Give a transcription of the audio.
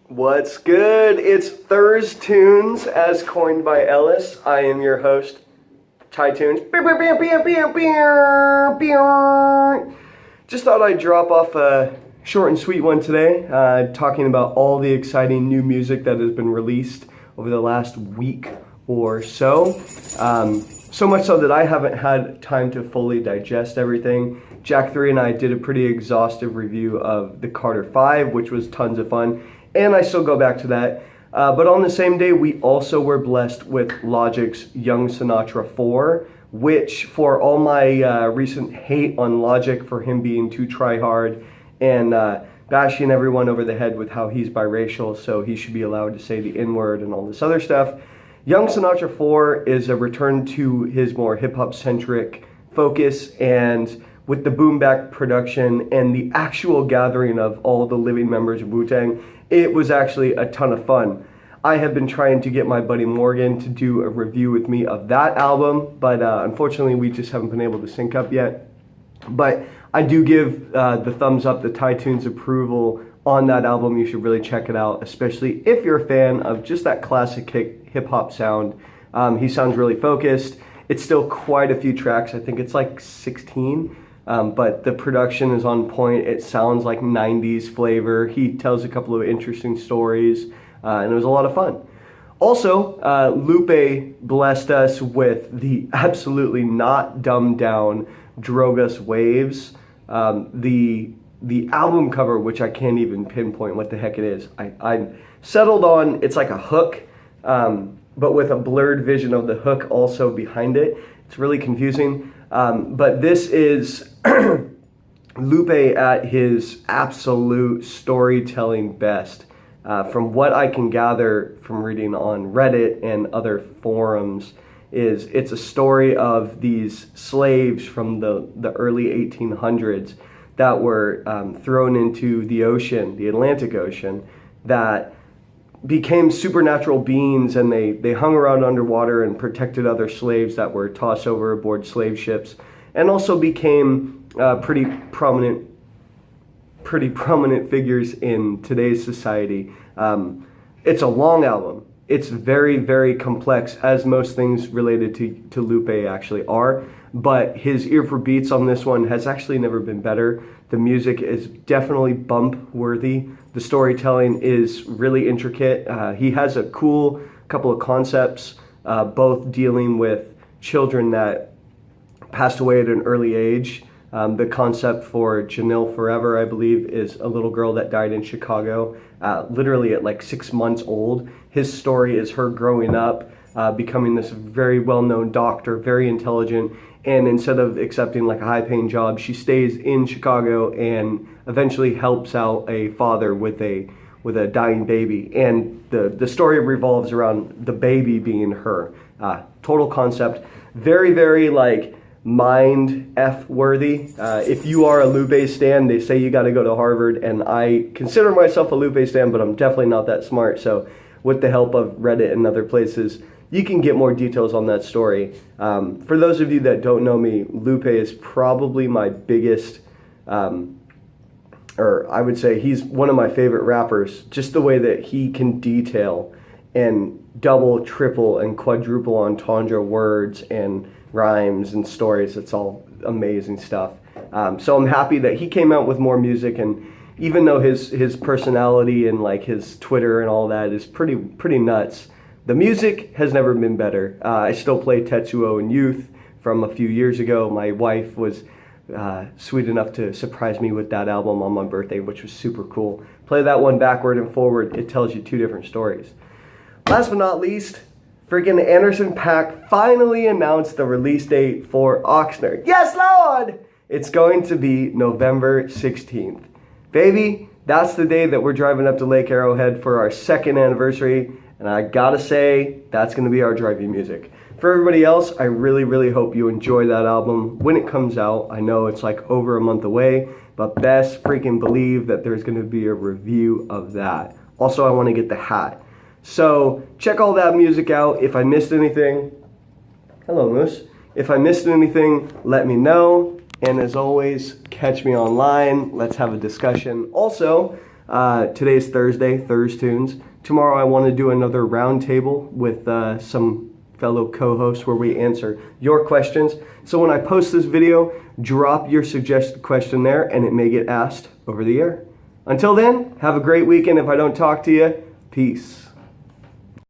What's good? It's Thurstunes, as coined by Ellis. I am your host, Ty Tunes. Just thought I'd drop off a short and sweet one today, talking about all the exciting new music that has been released over the last week or so. So much so that I haven't had time to fully digest everything. Jack 3 and I did a pretty exhaustive review of the Carter 5, which was tons of fun. And I still go back to that. But on the same day, we also were blessed with Logic's Young Sinatra 4, which for all my recent hate on Logic for him being too try-hard and bashing everyone over the head with how he's biracial, so he should be allowed to say the N-word and all this other stuff. Young Sinatra 4 is a return to his more hip-hop centric focus, and with the boom bap production and the actual gathering of all the living members of Wu-Tang, it was actually a ton of fun. I have been trying to get my buddy Morgan to do a review with me of that album, but unfortunately we just haven't been able to sync up yet. But I do give the thumbs up, the Ty Tunes approval on that album. You should really check it out, especially if you're a fan of just that classic hip-hop sound. He sounds really focused. It's still quite a few tracks. I think it's like 16. But the production is on point. It sounds like 90s flavor. He tells a couple of interesting stories, and it was a lot of fun. Also, Lupe blessed us with the absolutely not dumbed down Drogas Waves. The album cover, which I can't even pinpoint what the heck it is. I settled on, it's like a hook, but with a blurred vision of the hook also behind it. It's really confusing. But this is Lupe at his absolute storytelling best. From what I can gather from reading on Reddit and other forums, it's a story of these slaves from the early 1800s that were thrown into the ocean, the Atlantic Ocean, that became supernatural beings, and they hung around underwater and protected other slaves that were tossed overboard slave ships, and also became pretty prominent figures in today's society. It's a long album. It's very, very complex, as most things related to Lupe actually are, but his ear for beats on this one has actually never been better. The music is definitely bump worthy. The storytelling is really intricate. He has a cool couple of concepts, both dealing with children that passed away at an early age. The concept for Janelle Forever, I believe, is a little girl that died in Chicago, literally at like 6 months old. His story is her growing up, becoming this very well-known doctor, very intelligent, and instead of accepting like a high-paying job, she stays in Chicago and eventually helps out a father with a dying baby. And the story revolves around the baby being her. Total concept, very, very like mind F worthy. If you are a Lupe stan, they say you got to go to Harvard, and I consider myself a Lupe stan, but I'm definitely not that smart. So with the help of Reddit and other places, you can get more details on that story. For those of you that don't know me, Lupe is probably my biggest, or I would say he's one of my favorite rappers. Just the way that he can detail and double, triple, and quadruple entendre words and rhymes and stories. It's all amazing stuff. So I'm happy that he came out with more music, and even though his personality and like his Twitter and all that is pretty nuts, the music has never been better. I still play Tetsuo in Youth from a few years ago. My wife was sweet enough to surprise me with that album on my birthday, which was super cool. Play that one backward and forward. It tells you two different stories. Last but not least, freaking Anderson .Paak finally announced the release date for Oxnard. Yes, Lord! It's going to be November 16th. Baby, that's the day that we're driving up to Lake Arrowhead for our 2nd anniversary. And I gotta say, that's gonna be our driving music. For everybody else, I really, really hope you enjoy that album when it comes out. I know it's like over a month away, but best freaking believe that there's gonna be a review of that. Also, I wanna get the hat. So check all that music out. If I missed anything, hello Moose. If I missed anything, let me know. And as always, catch me online. Let's have a discussion. Also, Today is Thursday, Thurstunes. Tomorrow I want to do another roundtable with some fellow co-hosts where we answer your questions. So when I post this video, drop your suggested question there and it may get asked over the air. Until then, have a great weekend. If I don't talk to you, peace.